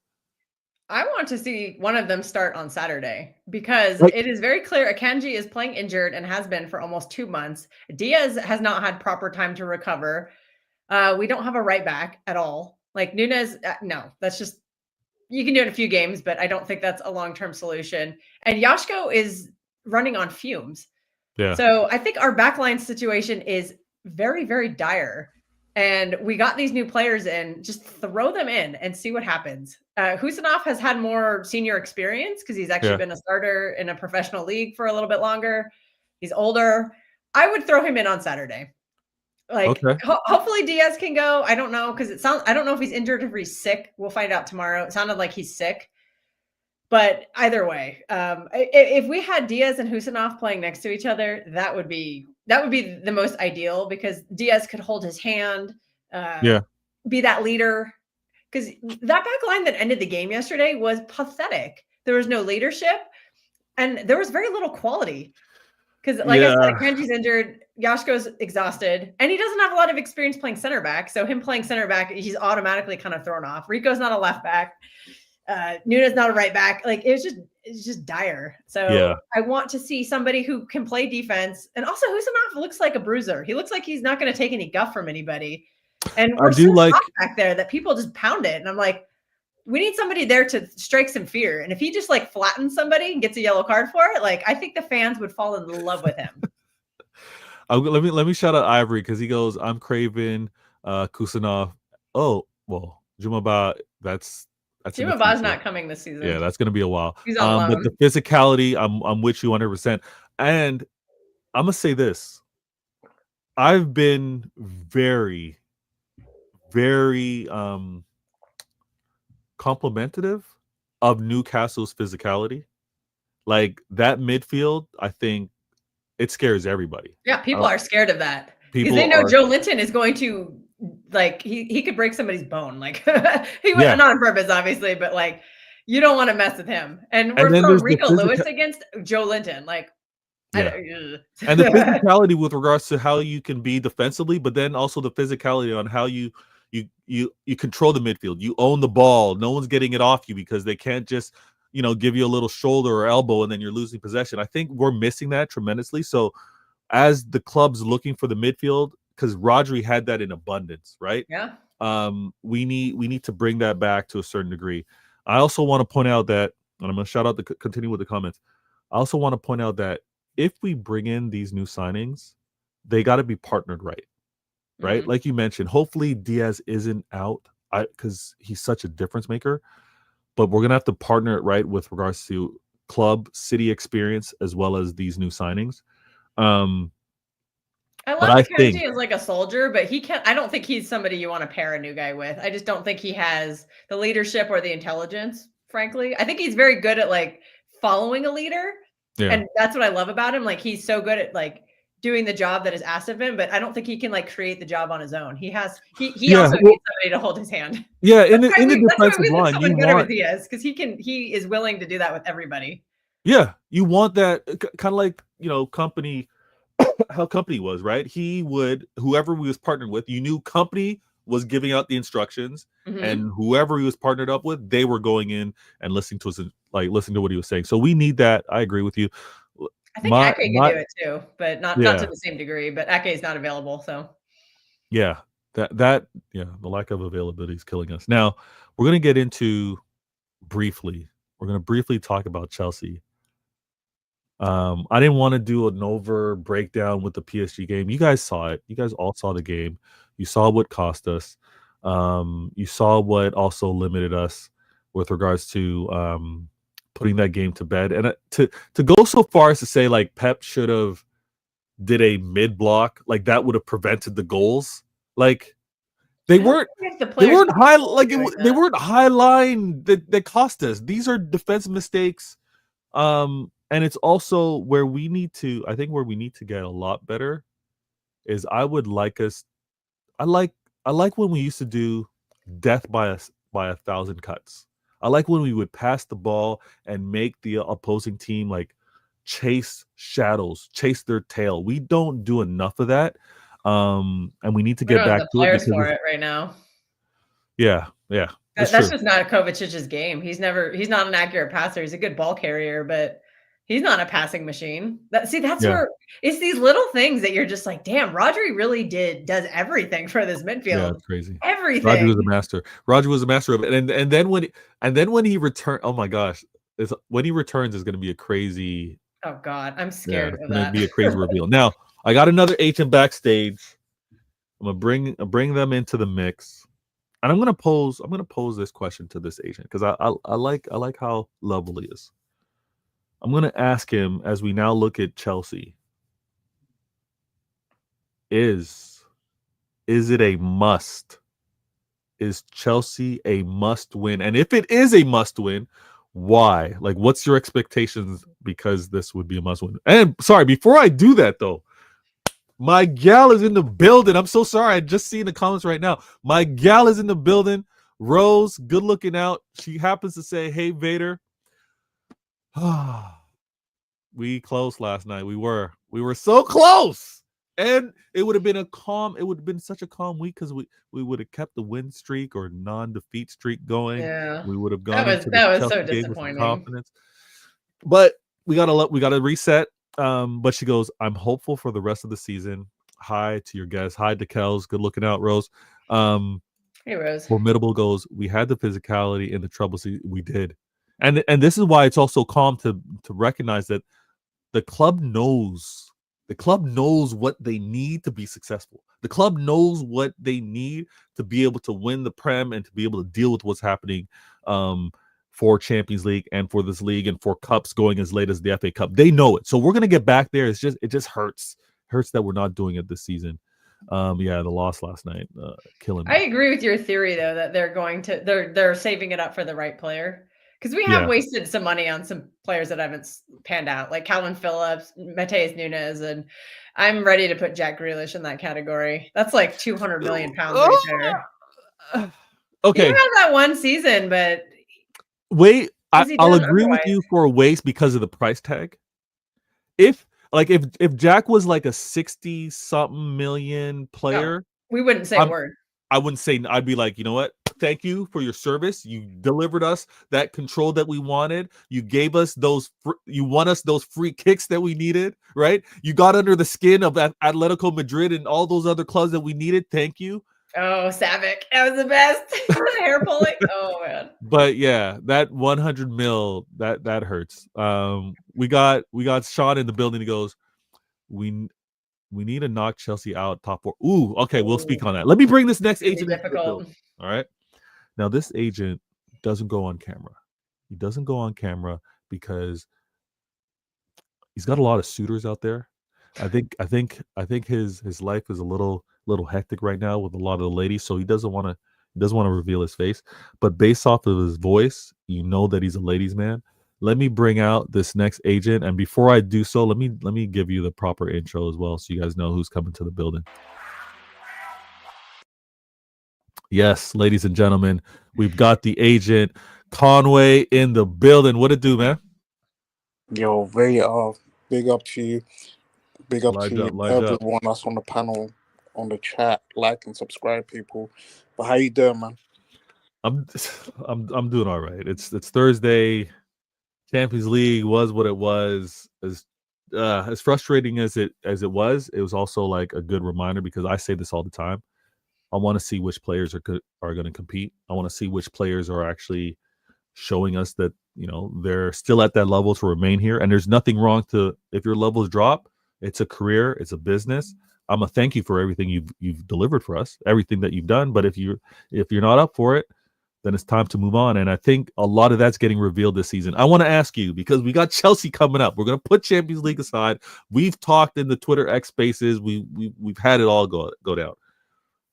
I want to see one of them start on Saturday, because Like, it is very clear Akanji is playing injured and has been for almost 2 months. Diaz has not had proper time to recover. We don't have a right back at all. Like Nunez, no, that's just, you can do it in a few games, but I don't think that's a long-term solution. And Yashko is running on fumes. yeah, So I think our backline situation is very, very dire. And we got these new players in, just throw them in and see what happens. Husanov has had more senior experience because he's actually yeah, been a starter in a professional league for a little bit longer. He's older. I would throw him in on Saturday. Like, okay, hopefully Diaz can go. I don't know, because I don't know if he's injured or if he's sick. We'll find out tomorrow. It sounded like he's sick. But either way, if we had Diaz and Husanov playing next to each other, that would be the most ideal, because Diaz could hold his hand, uh, yeah, be that leader. Because that back line that ended the game yesterday was pathetic. There was no leadership, and there was very little quality. Because, like I said, yeah. Akanji's injured, Yashko's exhausted, and he doesn't have a lot of experience playing center back. So him playing center back, he's automatically kind of thrown off. Rico's not a left back. Nuna's not a right back. Like, it's just dire. So Yeah, I want to see somebody who can play defense. And also, Husanov looks like a bruiser. He looks like he's not going to take any guff from anybody. And I we're so do like. soft back there that people just pound it. And I'm like, we need somebody there to strike some fear. And if he just like flattens somebody and gets a yellow card for it, like, I think the fans would fall in love with him. Let me shout out Ivory, because he goes, I'm craving Kusanov. Oh well, Jumaba, that's in the Jimaba's future. not coming this Yeah, season. that's gonna be a while. He's on But the loan. physicality, I'm with you 100%. And I'm gonna say this: I've been very, very complimentative of Newcastle's physicality. Like that midfield, I think it scares everybody. Yeah, people are scared of that because they People know are, Joe Linton is going to like he could break somebody's bone. Like he would yeah. not on purpose, obviously, but like you don't want to mess with him. And And we're then throwing there's the Rico Lewis physical, against Joe Linton. Like I yeah. don't. And the physicality with regards to how you can be defensively, but then also the physicality on how you control the midfield. You own the ball. No one's getting it off you because they can't just, give you a little shoulder or elbow and then you're losing possession. I think we're missing that tremendously. So as the club's looking for the midfield, because Rodri had that in abundance, right? Yeah. We need to bring that back to a certain degree. I also want to point out that, and I'm going to shout out continue with the comments. I also want to point out that if we bring in these new signings, they got to be partnered right? Mhm. Like you mentioned, hopefully Diaz isn't out because he's such a difference maker. But we're gonna have to partner it right with regards to club city experience as well as these new signings. Um, I but love I think, Akanji as like a soldier, but he can't. I don't think he's somebody you want to pair a new guy with. I just don't think he has the leadership or the intelligence. Frankly, I think he's very good at like following a leader, yeah, and that's what I love about him. Like he's so good at like doing the job that is asked of him, but I don't think he can like create the job on his own. He yeah, also well, needs somebody to hold his hand. yeah. In the That's why defensive we look line, so you much better with want, Diaz because he is willing to do that with everybody. yeah, you want that kind of like company how company was, right? He would, whoever we was partnered with, you knew company was giving out the instructions, Hmm. and whoever he was partnered up with, they were going in and listening to us, like listening to what he was saying. So we need that. I agree with you. I think My Ake could my do it too, but not to yeah, the same degree. But Ake is not available, so. yeah. That yeah, the lack of availability is killing us. Now, we're gonna get into briefly, we're gonna briefly talk about Chelsea. I didn't want to do an over breakdown with the PSG game. You guys saw it. You guys all saw the game. You saw what cost us. You saw what also limited us with regards to putting that game to bed. And to go so far as to say like Pep should have did a mid block, like that would have prevented the goals. Like they I don't weren't think if the they players weren't high comfortable like doing they that. weren't high line that cost us. These are defensive mistakes, and it's also where we need to, I think where we need to get a lot better is I would like us I like I like when we used to do death by a thousand cuts. I like when we would pass the ball and make the opposing team like chase shadows, chase their tail. We don't do enough of that. And we need to We get don't have back the to it players because for it right now. yeah, it's That's true. just not Kovacic's game. He's not an accurate passer. He's a good ball carrier, but he's not a passing machine. That's Yeah. where it's these little things that you're just like, damn, Rodri really does everything for this Yeah, midfield. it's crazy. Roger was a Everything. master. Roger was a master of it. And then when he returned, oh my gosh, when he returns is going to be a crazy, Oh God, I'm yeah, scared it's of going to that. be a crazy reveal. Now, I got another agent backstage. I'm gonna bring them into the mix, and I'm gonna pose this question to this agent because I like how level he is. I'm gonna ask him as we now look at Chelsea. Is is it a must? Is Chelsea a must win? And if it is a must win, why? Like, what's your expectations? Because this would be a must win. And sorry, before I do that though, my gal is in the building. I'm so sorry. I just see in the comments right now. My gal is in the building. Rose, good looking out. She happens to say, "Hey Vader." We close last night. We were so close. And it would have been it would have been such a calm week because we would have kept the win streak or non-defeat streak going. Yeah. We would have That gone was into the that was so Chelsea game with some disappointing. confidence. But we gotta reset. But she goes, I'm hopeful for the rest of the season. Hi to your guests. Hi to Kels. Good looking out, Rose. Um, Hey Rose. Formidable goes, we had the physicality in the trouble. We did. And this is why it's also calm to recognize that the club knows what they need to be successful. The club knows what they need to be able to win the Prem and to be able to deal with what's happening for Champions League and for this league and for cups going as late as the FA Cup. They know it. So we're gonna get back there. It just hurts that we're not doing it this season. Yeah, the loss last night, killing I me. agree with your theory though that they're saving it up for the right player. Because we have wasted some money on some players that haven't panned out, like Calvin Phillips, Mateus Nunes, and I'm ready to put Jack Grealish in that category. That's like 200 million pounds right there. Okay. He had that one season, but wait, I'll agree with otherwise? you for a waste because of the price tag. If Jack was like a 60-something million player, we wouldn't say a word. I wouldn't say. I'd be like, you know what? Thank you for your service. You delivered us that control that we wanted. You gave us those. You won us those free kicks that we needed. Right? You got under the skin of Atletico Madrid and all those other clubs that we needed. Thank you. Oh, Savic, that was the best. Hair pulling. Oh man. But yeah, that 100 mil that hurts. We got Sean in the building. He goes, we need to knock Chelsea out top 4. Ooh, okay, we'll speak on that. Let me bring this next agent into the building. All right. Now, this agent doesn't go on camera. He doesn't go on camera because he's got a lot of suitors out there. I think his life is a little hectic right now with a lot of the ladies, so he doesn't want to reveal his face. But based off of his voice, you know that he's a ladies' man. Let me bring out this next agent, and before I do so, let me give you the proper intro as well, so you guys know who's coming to the building. Yes, ladies and gentlemen, we've got the agent Conway in the building. What it do, man? Yo, very big up to you. Big up to everyone that's on the panel, on the chat. Like and subscribe, people. But how you doing, man? I'm doing all right. It's Thursday. Champions League was what it was. As frustrating as it was also like a good reminder, because I say this all the time. I want to see which players are going to compete. I want to see which players are actually showing us that, you know, they're still at that level to remain here. And there's nothing wrong to, if your levels drop, it's a career, it's a business. I'm a thank you for everything you've delivered for us, everything that you've done. But if you're not up for it, then it's time to move on. And I think a lot of that's getting revealed this season. I want to ask you, because we got Chelsea coming up. We're going to put Champions League aside. We've talked in the Twitter X spaces. We've had it all go down.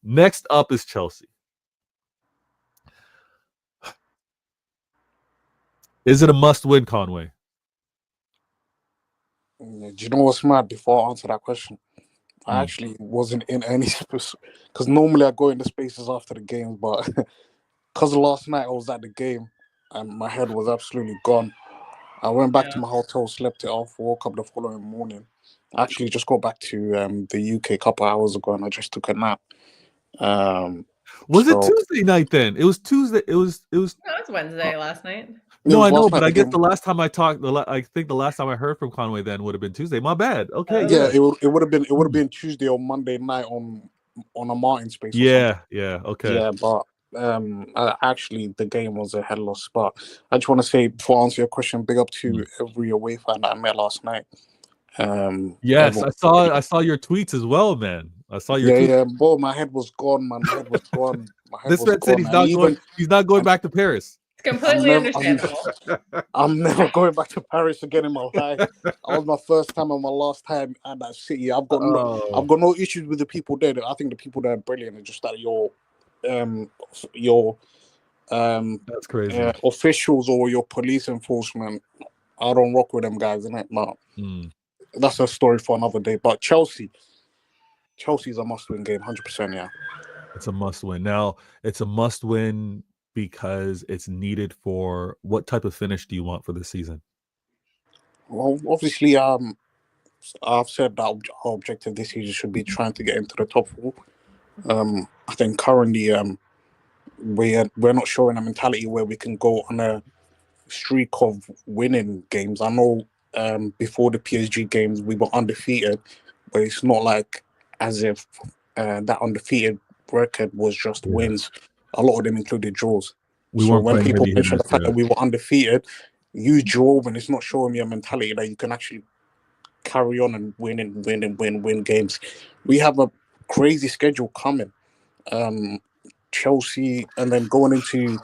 Next up is Chelsea. Is it a must-win, Conway? Do you know what's mad? Before I answer that question, I actually wasn't in any space, because normally I go in the spaces after the game, but because last night I was at the game and my head was absolutely gone. I went back to my hotel, slept it off, woke up the following morning. I actually just got back to the UK a couple hours ago, and I just took a nap. Was it Tuesday night then? It was Tuesday. It was. No, it's Wednesday last night. No, I know, but I guess the last time I talked, I think the last time I heard from Conway then would have been Tuesday. My bad. Okay. Yeah, it would have been Tuesday or Monday night on a Martin space. Yeah. Okay. Yeah, but actually the game was a hell of a spot. I just want to say, before I answer your question, big up to every away fan that I met last night. Yes, I saw your tweets as well, man. I saw your tweets. Yeah, boy, my head was gone, man. My head was gone. This man said he's not going back to Paris. It's completely understandable. I'm never going back to Paris again in my life. That was my first time and my last time at that city. I've got no issues with the people there. I think the people there are brilliant. It's just that your that's crazy. Officials or your police enforcement, I don't rock with them guys, innit? No. That's a story for another day. But Chelsea's a must-win game, 100%. Yeah, it's a must-win. Now, it's a must-win because it's needed for what type of finish do you want for this season? Well, obviously, I've said that our objective this season should be trying to get into the top 4. I think currently we're not showing a mentality where we can go on a streak of winning games. I know before the PSG games we were undefeated, but it's not like as if that undefeated record was just wins. A lot of them included draws. So when people mention the fact that we were undefeated, you draw when it's not showing me a mentality that you can actually carry on and win games. We have a crazy schedule coming. Chelsea, and then going into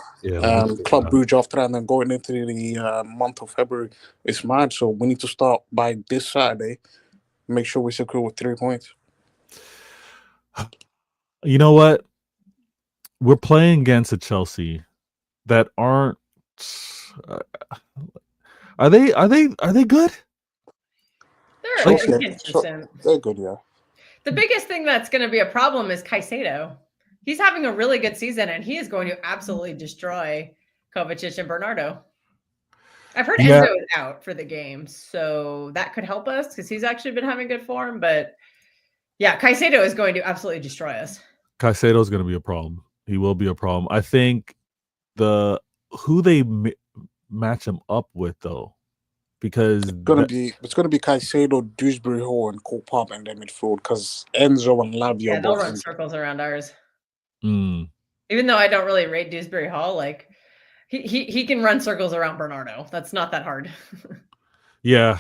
Club Brugge after that, and then going into the month of February. It's mad. So we need to start by this Saturday. Make sure we secure with 3 points. You know what? We're playing against a Chelsea that aren't Are they good? They're Chelsea, inconsistent. they're good, yeah. The biggest thing that's going to be a problem is Caicedo. He's having a really good season, and he is going to absolutely destroy Kovacic and Bernardo. I've heard Yeah. Enzo is out for the game, so that could help us because he's actually been having good form. But yeah, Caicedo is going to absolutely destroy us. Caicedo is going to be a problem. He will be a problem. I think who they match him up with though, because it's gonna be Caicedo, Dewsbury Hall, and Cole Palmer in their midfield because Enzo and Lavia. Yeah, they'll run circles around ours. Mm. Even though I don't really rate Dewsbury Hall, like he can run circles around Bernardo. That's not that hard. Yeah,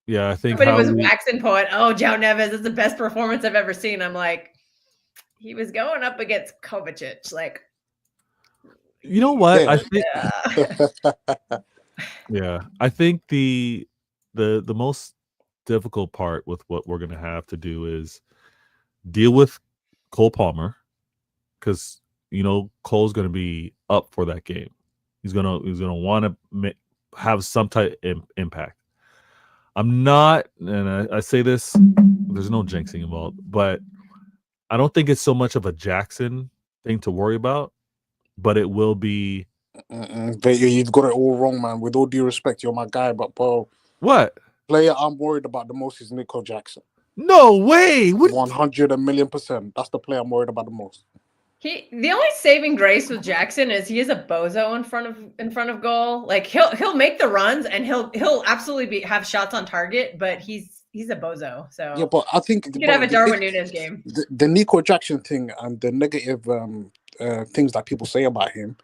I think everybody was waxing poet. Oh, João Neves is the best performance I've ever seen. I'm like, he was going up against Kovacic. Like, you know what? Yeah. I think. Yeah, I think the most difficult part with what we're gonna have to do is deal with Cole Palmer, because Cole's gonna be up for that game. He's gonna want to have some type of impact. I'm not, and I say this, there's no jinxing involved, but I don't think it's so much of a Jackson thing to worry about, but it will be. You've got it all wrong, man. With all due respect, you're my guy, but bro, what player I'm worried about the most is Nico Jackson. No way! 100,000,000%. That's the player I'm worried about the most. The only saving grace with Jackson is he is a bozo in front of goal. Like he'll make the runs and he'll absolutely have shots on target, but he's a bozo. So yeah, but I think you could have a Darwin Núñez game. The Nico Jackson thing and the negative things that people say about him,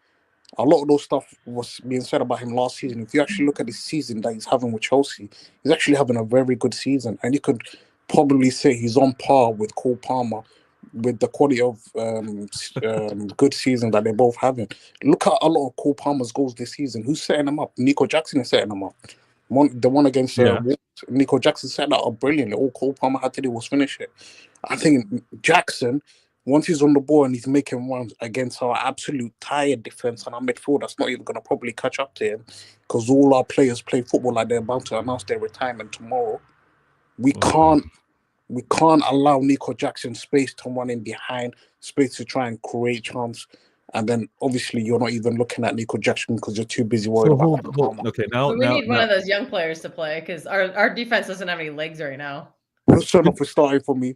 a lot of those stuff was being said about him last season. If you actually look at the season that he's having with Chelsea, he's actually having a very good season, and you could probably say he's on par with Cole Palmer with the quality of good season that they're both having. Look at a lot of Cole Palmer's goals this season. Who's setting them up? Nico Jackson is setting them up. The one against Wolves, Nico Jackson set that up brilliantly. All Cole Palmer had to do was finish it. I think Jackson, once he's on the ball and he's making runs against our absolute tired defense and our midfield, that's not even going to probably catch up to him, because all our players play football like they're about to announce their retirement tomorrow. We can't allow Nico Jackson space to run in behind, space to try and create chance. And then obviously you're not even looking at Nico Jackson because you're too busy worried about Palmer. Okay, we need one of those young players to play because our defense doesn't have any legs right now. Husanov is starting for me.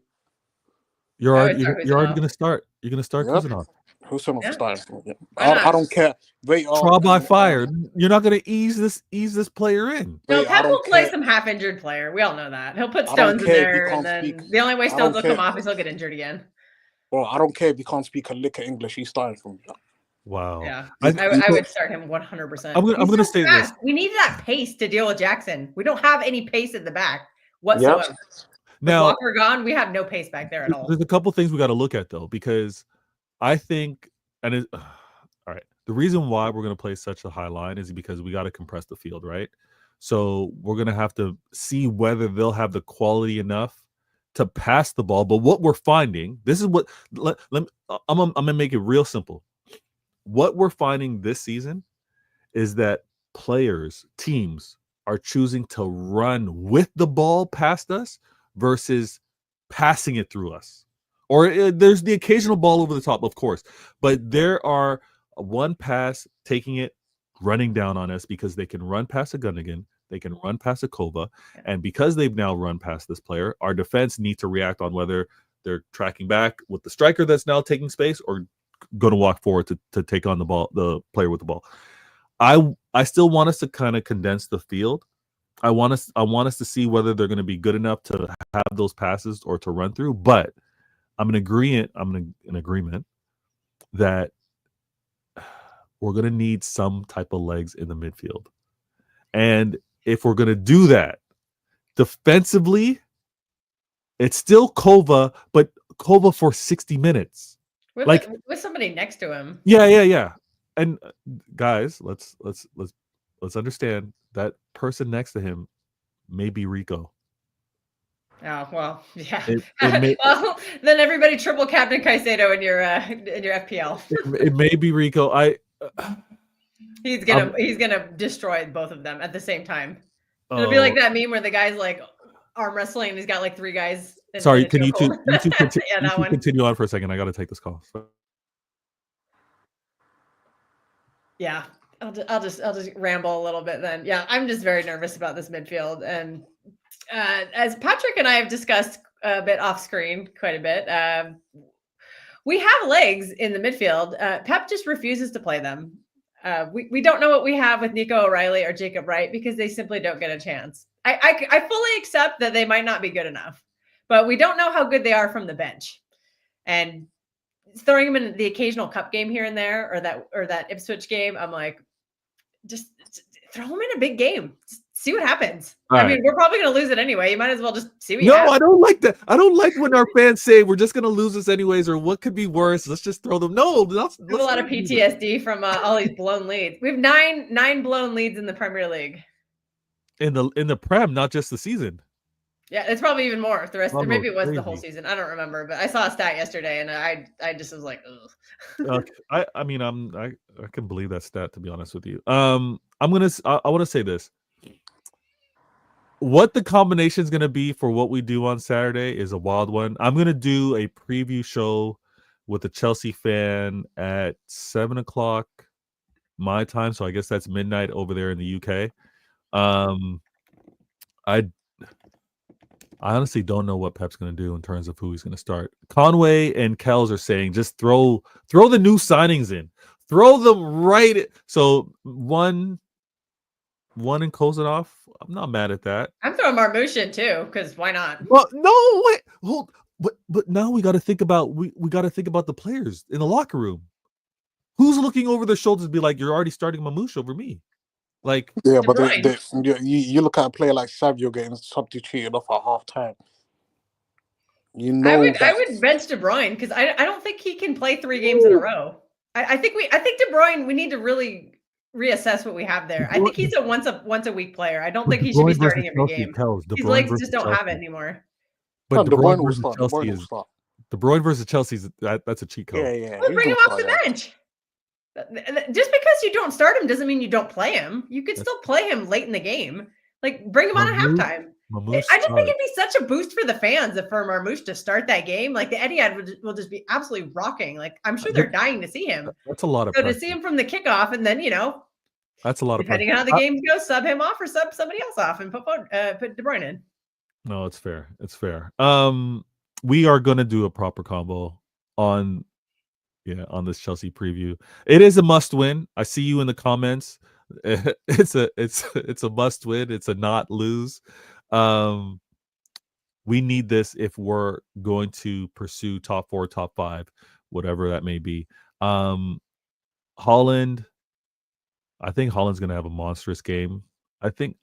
You're already going to start. You're going to start Husanov. Husanov is starting for me. I don't care. Trial by fire. You're not going to ease this player in. No, Pep will play some half-injured player. We all know that. He'll put Stones in there, and then the only way Stones will come off is he'll get injured again. Well, I don't care if he can't speak a lick of English. He's starting for me. Wow. Yeah, I would start him 100%. I'm going to say this. We need that pace to deal with Jackson. We don't have any pace at the back whatsoever. Yep. Now, Walker gone, we have no pace back there at all. There's a couple things we got to look at, though, because I think, all right, the reason why we're going to play such a high line is because we got to compress the field, right? So we're going to have to see whether they'll have the quality enough to pass the ball. But what we're finding, this is what I'm going to make it real simple. What we're finding this season is that teams are choosing to run with the ball past us versus passing it through us. Or there's the occasional ball over the top, of course, but there are one pass taking it, running down on us because they can run past a Gundogan, they can run past a Kova, and because they've now run past this player, our defense need to react on whether they're tracking back with the striker that's now taking space or going to walk forward to take on the player with the ball. I still want us to kind of condense the field. I want us to see whether they're going to be good enough to have those passes or to run through. But I'm in agreement that we're going to need some type of legs in the midfield. And if we're going to do that defensively, it's still Kova, but Kova for 60 minutes. With somebody next to him. Yeah. And guys, let's understand that person next to him may be Rico. Oh, well, yeah. Well, then everybody triple captain Caicedo in your FPL. It may be Rico. He's gonna destroy both of them at the same time. It'll be Oh, like that meme where the guy's like arm wrestling and he's got like 3 guys. sorry, can you two yeah, that one. continue on for a second? I got to take this call. Yeah, I'll just ramble a little bit then. Yeah, I'm just very nervous about this midfield, and as Patrick and I have discussed a bit off screen, quite a bit. We have legs in the midfield. Pep just refuses to play them. We don't know what we have with Nico O'Reilly or Jacob Wright because they simply don't get a chance. I fully accept that they might not be good enough, but we don't know how good they are from the bench. And throwing them in the occasional cup game here and there, or that Ipswich game, I'm like, just throw them in a big game. Just see what happens. I mean, we're probably going to lose it anyway. You might as well just see what you have. I don't like that. I don't like when our fans say we're just going to lose this anyways, or what could be worse. Let's just throw them. No, let's a lot of PTSD from all these blown leads. We have nine blown leads in the Premier League. In the Prem, not just the season. Yeah, it's probably even more. The rest, or maybe it was crazy. The whole season. I don't remember, but I saw a stat yesterday, and I just was like, ugh. I mean, I can believe that stat, to be honest with you. I want to say this. What the combination is going to be for what we do on Saturday is a wild one. I'm going to do a preview show with a Chelsea fan at 7:00 my time, so I guess that's midnight over there in the UK. I honestly don't know what Pep's going to do in terms of who he's going to start. Conway and Kells are saying just throw the new signings in. Throw them right. So one and close it off. I'm not mad at that. I'm throwing Marmouche in too, because why not? Well, no, wait. Hold. But now we got to think about we got to think about the players in the locker room. Who's looking over their shoulders and be like, you're already starting Marmouche over me? Like, yeah, but you look at a player like Savio getting substituted off at halftime. You know, I would bench De Bruyne because I don't think he can play 3 games in a row. I think De Bruyne, we need to really reassess what we have there. I think he's a once a week player. I don't think he should be starting every game. His legs just don't have it anymore. But De Bruyne versus Chelsea is De Bruyne versus Chelsea. That's a cheat code. Yeah. Well, bring him off the bench. Just because you don't start him doesn't mean you don't play him. You could still play him late in the game. Like, bring him on at halftime. I just think it'd be such a boost for the fans if for Marmouche to start that game. Like, the Etihad will just be absolutely rocking. Like, I'm sure they're dying to see him. That's a lot of pressure. To see him from the kickoff, and then that's a lot of depending on how the games go, sub him off or sub somebody else off and put De Bruyne in. No, it's fair. It's fair. We are gonna do a proper combo on this Chelsea preview. It is a must win. I see you in the comments. It's a must win. It's a not lose. We need this if we're going to pursue top 4, top 5, whatever that may be. Holland, I think Holland's going to have a monstrous game. I think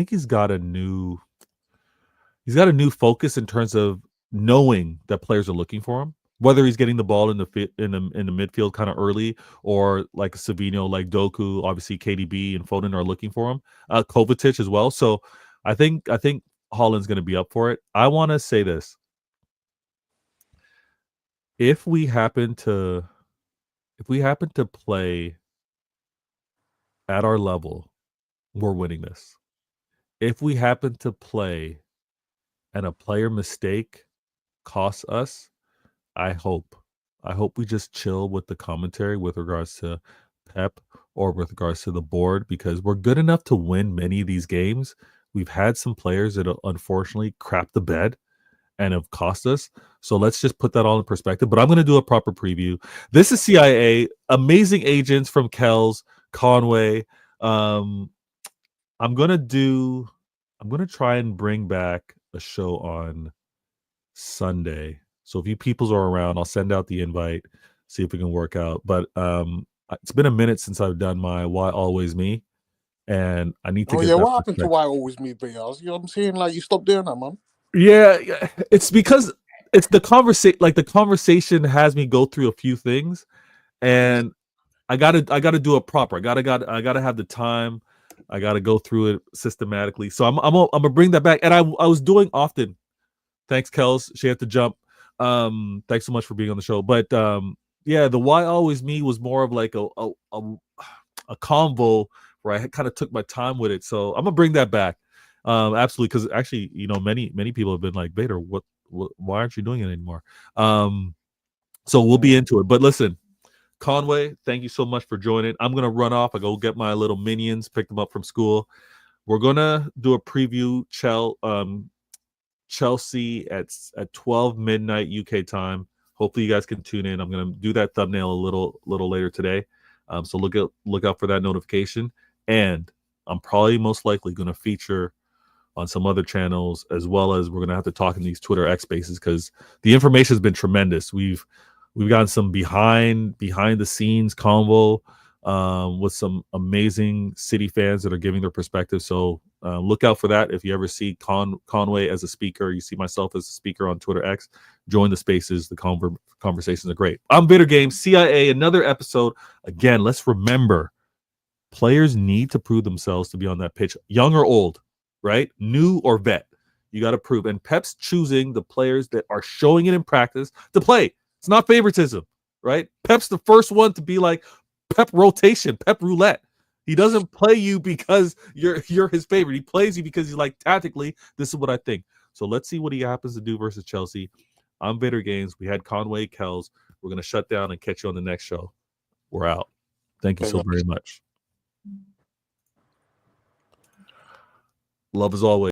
he's got a new focus in terms of knowing that players are looking for him. Whether he's getting the ball in the midfield kind of early, or like Savino, like Doku, obviously KDB and Foden are looking for him. Kovacic as well. So I think Holland's going to be up for it. I want to say this: if we happen to play at our level, we're winning this. If we happen to play and a player mistake costs us, I hope we just chill with the commentary with regards to Pep or with regards to the board, because we're good enough to win many of these games. We've had some players that unfortunately crap the bed and have cost us. So let's just put that all in perspective. But I'm going to do a proper preview. This is CIA, amazing agents from Kells, Conway. I'm going to try and bring back a show on Sunday. So if you peoples are around, I'll send out the invite, see if we can work out. But it's been a minute since I've done my Why Always Me, and I need to get what happened to Why Always Me videos? You know what I'm saying? Like, you stopped doing that, man. Yeah, it's because it's the conversation. Like, the conversation has me go through a few things, and I gotta do it proper. I gotta have the time. I gotta go through it systematically. So I'm gonna bring that back. And I was doing often. Thanks, Kels. She had to jump. Thanks so much for being on the show. But the Why Always Me was more of like a a convo where I kind of took my time with it. So I'm gonna bring that back. Absolutely, because actually, many people have been like, Vader, why aren't you doing it anymore? So we'll be into it. But listen, Conway, thank you so much for joining. I'm gonna run off. I go get my little minions, pick them up from school. We're gonna do a preview Chelsea at 12 midnight UK time. Hopefully you guys can tune in. I'm gonna do that thumbnail a little later today. So look out for that notification. And I'm probably most likely gonna feature on some other channels, as well as we're gonna have to talk in these Twitter X spaces because the information has been tremendous. We've gotten some behind the scenes convo with some amazing City fans that are giving their perspective. So look out for that. If you ever see Conway as a speaker, you see myself as a speaker on Twitter X, join the spaces. The conversations are great. I'm Bitter Games, CIA, another episode. Again, let's remember, players need to prove themselves to be on that pitch, young or old, right? New or vet. You got to prove. And Pep's choosing the players that are showing it in practice to play. It's not favoritism, right? Pep's the first one to be like, Pep rotation, Pep roulette. He doesn't play you because you're his favorite. He plays you because he's like, tactically, this is what I think. So let's see what he happens to do versus Chelsea. I'm Vader Games. We had Conway Kells. We're going to shut down and catch you on the next show. We're out. Thank you so very much. Love as always.